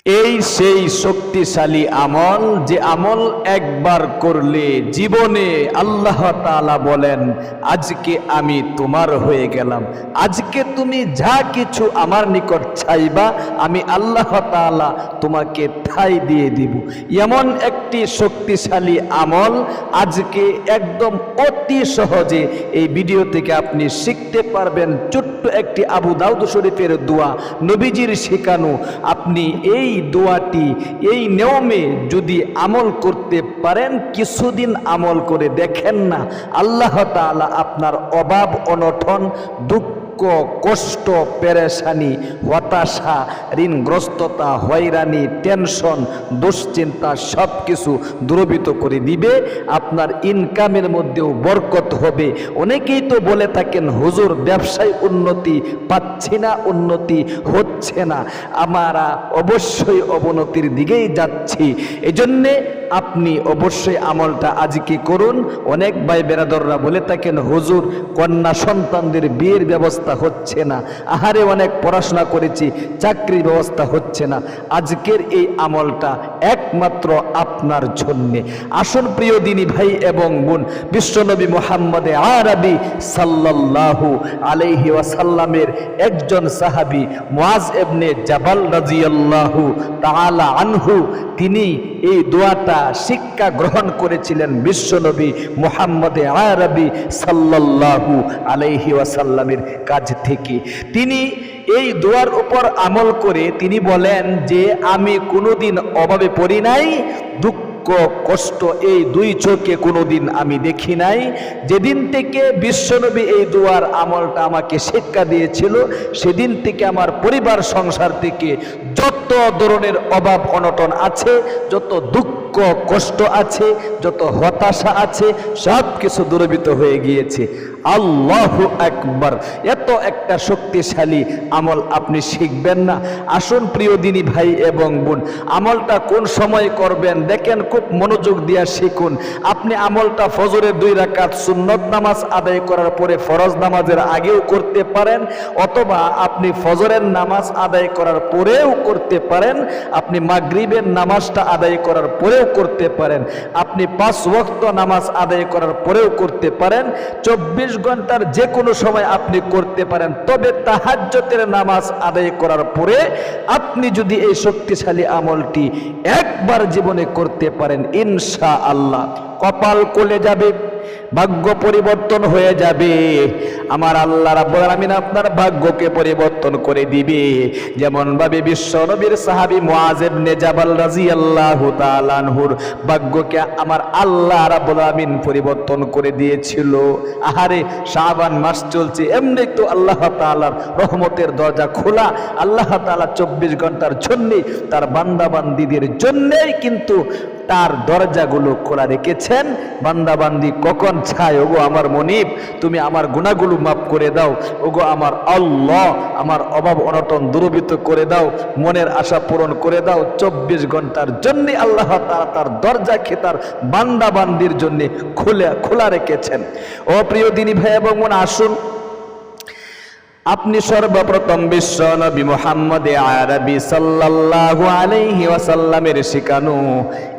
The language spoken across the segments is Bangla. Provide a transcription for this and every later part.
এই সেই শক্তিশালী আমল, যে আমল একবার করলে জীবনে আল্লাহ তাআলা বলেন, আজকে আমি তোমার হয়ে গেলাম, আজকে তুমি যা কিছু আমার নিকট চাইবা আমি আল্লাহ তাআলা তোমাকে ঠাই দিয়ে দিব। এমন একটি শক্তিশালী আমল আজকে একদম অতি সহজে এই ভিডিও থেকে আপনি শিখতে পারবেন। ছোট্ট একটি আবু দাউদ শরীফের দোয়া, নবীজির শেখানো। আপনি এই দোয়াটি, এই নিয়মে যদি আমল করতে পারেন, কিছুদিন আমল করে দেখেন না, আল্লাহ তাআলা আপনার অভাব, অনটন, দুঃখ, কষ্ট, পেরেশানি, হতাশা, ঋণগ্রস্ততা, হয়রানি, টেনশন, দুশ্চিন্তা সব কিছু দূরীভূত করে দিবে। আপনার ইনকামের মধ্যেও বরকত হবে। অনেকেই তো বলে থাকেন, হুজুর ব্যবসায় উন্নতি পাচ্ছি না, উন্নতি হচ্ছে না, আমরা অবশ্যই অবনতির দিকেই যাচ্ছি। এজন্যে আপনি অবশ্যই আমলটা আজকে করুন। অনেক ভাই বেরাদররা বলে থাকেন, হুজুর কন্যা সন্তানদের বিয়ের ব্যবস্থা হচ্ছে না, আহারে অনেক পড়াশোনা করেছি চাকরির ব্যবস্থা হচ্ছে না। আজকের এই আমলটা একমাত্র আপনার জন্যে। আসুন প্রিয় দিনী ভাই এবং বোন, বিশ্বনবী মুহাম্মদ আরবি সাল্লাল্লাহু আলাইহি ওয়াসাল্লামের একজন সাহাবী মুআজ ইবনে জাবাল রাদিয়াল্লাহু তাআলা আনহু, তিনি এই দোয়াটা শিক্ষা গ্রহণ করেছিলেন বিশ্বনবী মুহাম্মদ আরবি সাল্লাল্লাহু আলাইহি ওয়াসাল্লামের কাছ থেকে। তিনি এই দোয়ার উপর আমল করে তিনি বলেন যে, আমি কোনোদিন অভাবে পড়ি নাই, দুঃখ কষ্ট এই দুই চোখে কোনোদিন আমি দেখি নাই। যেদিন থেকে বিশ্বনবী এই দোয়ার আমলটা আমাকে শিক্ষা দিয়েছিল, সেদিন থেকে আমার পরিবার সংসার থেকে যত ধরনের অভাব অনটন আছে, যত দুঃখ কষ্ট আছে, যত হতাশা আছে, সব কিছু দূরীভূত হয়ে গিয়েছে। আল্লাহু আকবার! এত একটা শক্তিশালী আমল আপনি শিখবেন না? আসুন প্রিয় দিনী ভাই এবং বোন, আমলটা কোন সময় করবেন দেখেন, খুব মনোযোগ দিয়ে শিখুন। আপনি আমলটা ফজরের 2 রাকাত সুন্নত নামাজ আদায় করার পরে ফরজ নামাজের আগেও করতে পারেন, অথবা আপনি ফজরের নামাজ আদায় করার পরেও করতে পারেন, আপনি মাগরিবের নামাজটা আদায় করার পরেও করতে পারেন, আপনি 5 ওয়াক্ত নামাজ আদায় করার পরেও করতে পারেন, 24 ঘন্টার যে কোনো সময় আপনি করতে পারেন। তবে তাহাজ্জুদের নামাজ আদায় করার পরে আপনি যদি এই শক্তিশালী আমলটি একবার জীবনে করতে পারেন, ইনশাআল্লাহ কপাল খুলে যাবে, ভাগ্য পরিবর্তন হয়ে যাবে। আমার আল্লাহ রাব্বুল আলামিন আপনার ভাগ্যকে পরিবর্তন করে দিবে। যেমন ভাবে বিশ্বনবীর সাহাবী মুআজ ইবনে জাবাল রাদিয়াল্লাহু তাআলা আনহুর ভাগ্যকে আমার আল্লাহ রাব্বুল আলামিন পরিবর্তন করে দিয়েছিল। আহারে শাবান মাস চলছে, এমনি তো আল্লাহ তাআলার রহমতের দরজা খোলা। আল্লাহ তাআলা 24 ঘন্টার জন্য তার বান্দাবান্দীদের জন্যই কিন্তু তার দরজাগুলো খোলা রেখেছেন। বান্দাবান্দি কখন চায়, ওগো আমার মনিব তুমি আমার গুনাহগুলো মাফ করে দাও, ওগো আমার আল্লাহ আমার অভাব অনটন দূরীভূত করে দাও, মনের আশা পূরণ করে দাও, 24 ঘন্টার জন্য আল্লাহ তাআলা তার দরজাকে তার বান্দাবান্দির জন্য খোলা রেখেছেন। ও প্রিয় দিনী ভাই এবং বোন, আসুন আপনি সর্বপ্রথম বিশ্ব নবী মুহাম্মদ আরবি সাল্লাল্লাহু আলাইহি ওয়াসাল্লামের শিখানো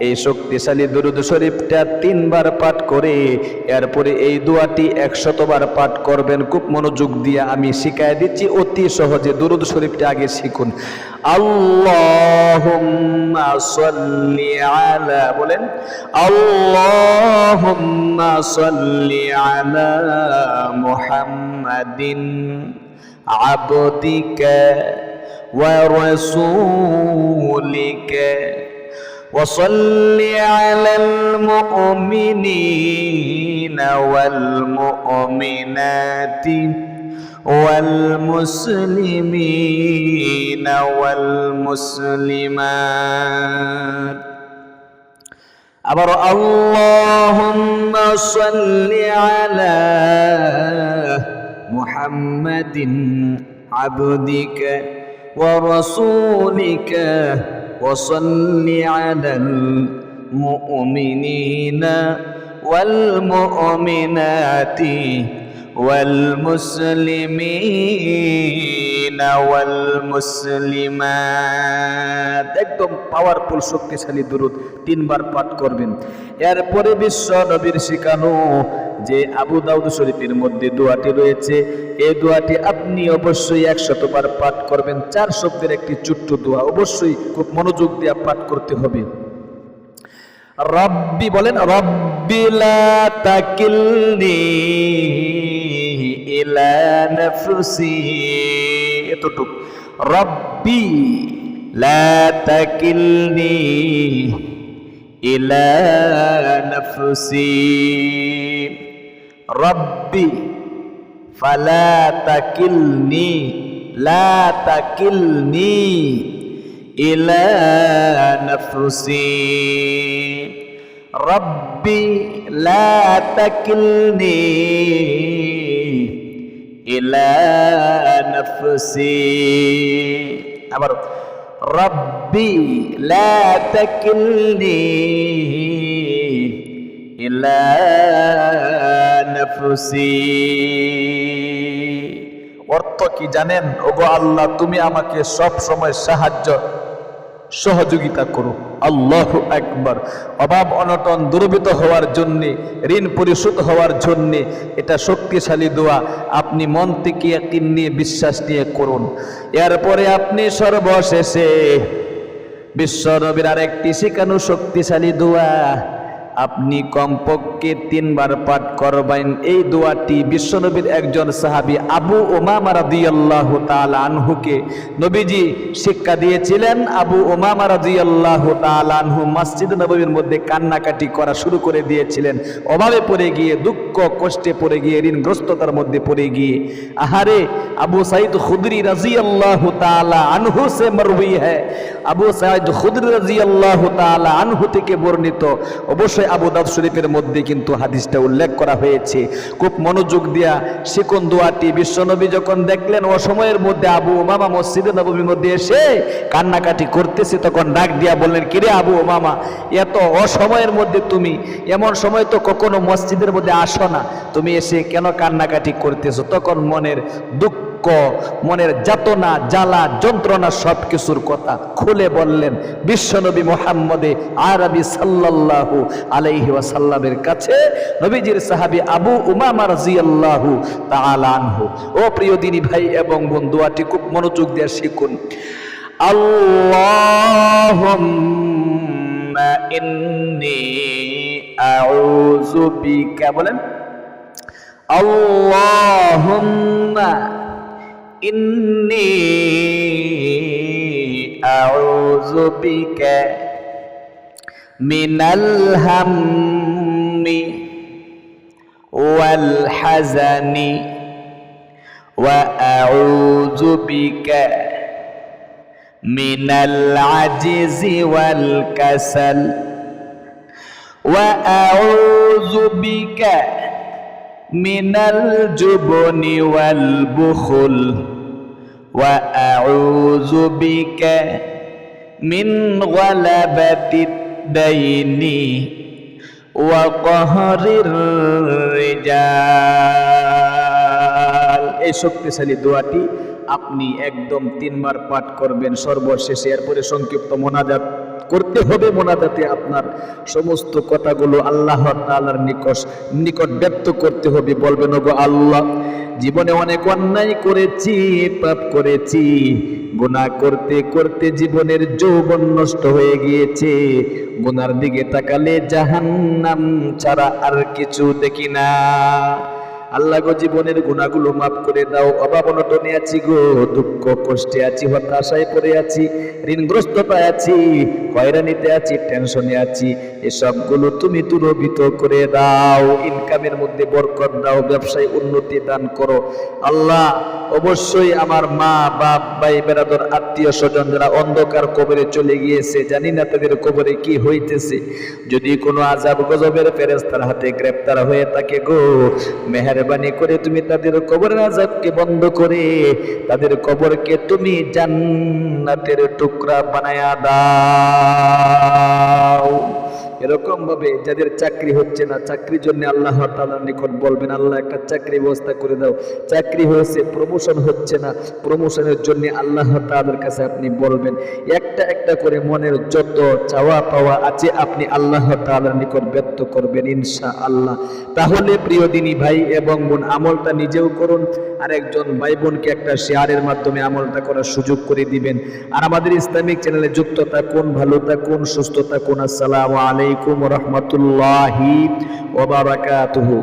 এই শক্তিশালী দুরূদ শরীফটা 3 বার পাঠ করে এরপরে এই দোয়াটি 100 বার পাঠ করবেন। খুব মনোযোগ দিয়ে আমি শিখাই দিচ্ছি, অতি সহজে। দুরূদ শরীফটা আগে শিখুন। আল্লাহুম্মা সাল্লি আলা, বলেন আল্লাহুম্মা সাল্লি আলা মুহাম্মাদিন عبدك ورسولك وصل على المؤمنين والمؤمنات والمسلمين والمسلمات আবার আল্লাহুম্মা সাল্লি আলা মুহাম্মাদিন আবদিকা ওয়া রাসূলিকা ওয়া সাল্লি আলাল মুমিনিনা ওয়াল মুমিনাতি ওয়াল মুসলিমিন والمسلمات একদম পাওয়ারফুল শক্তিশালী দুরূদ তিনবার পাঠ করবেন। এরপরে বিশ্ব নবীর শিখানো যে আবু দাউদ শরীফের মধ্যে দোয়াটি রয়েছে, এই দোয়াটি আপনি অবশ্যই 100 বার পাঠ করবেন। 4 শব্দের একটি ছোট্ট দোয়া, অবশ্যই খুব মনোযোগ দিয়ে পাঠ করতে হবে। রব্বি বলেন, রব্বি লা তাকিলনি ইলা নাফসি, এতটুক। রব্বি লা তাকিলনি ইলা নাফসি, রব্বি ফালা তাকিলনি লা তাকিলনি ইলা নাফসি, রব্বি লা তাকিলনি ইলা নাফসি। আবার রব্বি লা তাকিলনি ইলা নাফসি। অর্থ কি জানেন? ওগো আল্লাহ, তুমি আমাকে সব সময় সাহায্য সহযোগিতা করো। আল্লাহু আকবার। অভাব অনটন দূরীভূত হওয়ার জন্য, ঋণ পরিশোধ হওয়ার জন্য এটা শক্তিশালী দোয়া। আপনি মন থেকে ইয়াকিন নিয়ে, বিশ্বাস নিয়ে করুন। এরপরে আপনি সর্বশেষে বিশ্ব নবীর আরেকটি শিখানো শক্তিশালী দোয়া আপনি কমপক্ষে 3 বার পাঠ করবেন। এই দোয়াটি বিশ্বনবীর একজন সাহাবী আবু উমামা রাদিয়াল্লাহু তাআলা আনহুকে নবীজি শিক্ষা দিয়েছিলেন। আবু উমামা রাদিয়াল্লাহু তাআলা আনহু মসজিদ নববীর মধ্যে কান্নাকাটি করা শুরু করে দিয়েছিলেন, অভাবে পড়ে গিয়ে, দুঃখ কষ্টে পড়ে গিয়ে, ঋণগ্রস্ততার মধ্যে পড়ে গিয়ে। আহারে, আবু সাঈদ খুদরি রাদিয়াল্লাহু তাআলা আনহু সে মারউই হ্যায়, আবু সাঈদ খুদরি রাদিয়াল্লাহু তাআলা আনহু থেকে বর্ণিত। অবশ্যই আবু দাউদ শরীফের মধ্যে কিন্তু হাদিসটা উল্লেখ করা হয়েছে। খুব মনোযোগ দিয়া শিখুন দোয়াটি। বিশ্বনবী যখন দেখলেন ও সময়ের মধ্যে আবু উমামা মসজিদে নববীর মধ্যে এসে কান্নাকাটি করতেছে, তখন ডাক দিয়া বললেন, কিরে আবু উমামা, এত অসময়ের মধ্যে তুমি, এমন সময় তো কখনো মসজিদের মধ্যে আসো না, তুমি এসে কেন কান্নাকাটি করতেছো? তখন মনের দুঃখ, মনের যাতনা, জ্বালা, যন্ত্রণা সবকিছুর কথা খুলে বললেন বিশ্বনবী মুহাম্মদে আরবি সাল্লাল্লাহু আলাইহি ওয়াসাল্লামের কাছে। নবীজির সাহাবী আবু উমামা রাদিয়াল্লাহু তাআলা আনহু। ও প্রিয় দিনী ভাই এবং বন্ধু, দোয়াটি খুব মনোযোগ দিয়ে শিখুন। আল্লাহুম্মা ইন্নী আউযু বিকা, বলেন আল্লাহুম্মা ইন্নী আউযু বিকা মিনাল হাম্মি ওয়াল হাযানি ওয়া আউযু বিকা মিনাল আজজি ওয়াল কাসাল ওয়া আউযু বিকা মিনাল জুবনি ওয়াল বুখল ওয়া আউযু বিকা মিন গালাবাতিদ দাইনি ওয়া কহরির রিজাল। এই শক্তিশালী দোয়াটি আপনি একদম 3 বার পাঠ করবেন সর্বশেষে। এরপরে সংক্ষিপ্ত মোনাজাত করতে হবে। মোনাজাতে আপনার সমস্ত কথাগুলো আল্লাহ তাআলার নিকট ব্যক্ত করতে হবে। বলবেন, ওগো আল্লাহ, জীবনে অনেক অন্যায় করেছি, পাপ করেছি, গুনাহ করতে করতে জীবনের যৌবন নষ্ট হয়ে গিয়েছে। গুনার দিকে তাকালে জাহান্নাম ছাড়া আর কিছু দেখি না। আল্লাহ গো, জীবনের গুনাহগুলো মাফ করে দাও। অভাব অনটনে আছি গো, দুঃখ কষ্টে আছি, হতাশায় পড়ে আছি, ঋণগ্রস্ততায় আছি, হয়রানিতে আছি, টেনশনে আছি। এসবগুলো তুমি দূরীভূত করে দাও। ইনকামের মধ্যে বরকত দাও, ব্যবসায় উন্নতি দান করো। আল্লাহ, অবশ্যই আমার মা, বাপ, ভাই, বেরাদর, আত্মীয় স্বজন যারা অন্ধকার কবরে চলে গিয়েছে, জানি না তাদের কবরে কি হইতেছে। যদি কোনো আযাব গজবের ফেরেশতার হাতে গ্রেফতার হয়ে থাকে গো, মেহেরবানি করে তুমি তাদের কবরের আযাবকে বন্ধ করে তাদের কবরকে তুমি জান্নাতের টুকরা বানায়া দাও। এরকম ভাবে যাদের চাকরি হচ্ছে না, চাকরির জন্য আল্লাহ তাআলার নিকট বলবেন, আল্লাহ একটা চাকরি ব্যবস্থা করে দাও। চাকরি হয়েছে, প্রমোশন হচ্ছে না, প্রমোশনের জন্য আল্লাহ তাআলার কাছে আপনি বলবেন। একটা একটা করে মনের যত চাওয়া পাওয়া আছে আপনি আল্লাহ তাআলার নিকট ব্যক্ত করবেন ইনশাআল্লাহ। তাহলে প্রিয় দিনী ভাই এবং বোন, আমলটা নিজেও করুন, আর একজন ভাই বোনকে একটা শেয়ারের মাধ্যমে আমলটা করার সুযোগ করে দিবেন। আর আমাদের ইসলামিক চ্যানেলে যুক্ত থাকুন, ভালো থাকুন, সুস্থ থাকুন। আসসালামু আলাইকুম ওয়া রাহমাতুল্লাহি ওয়া বারাকাতুহু।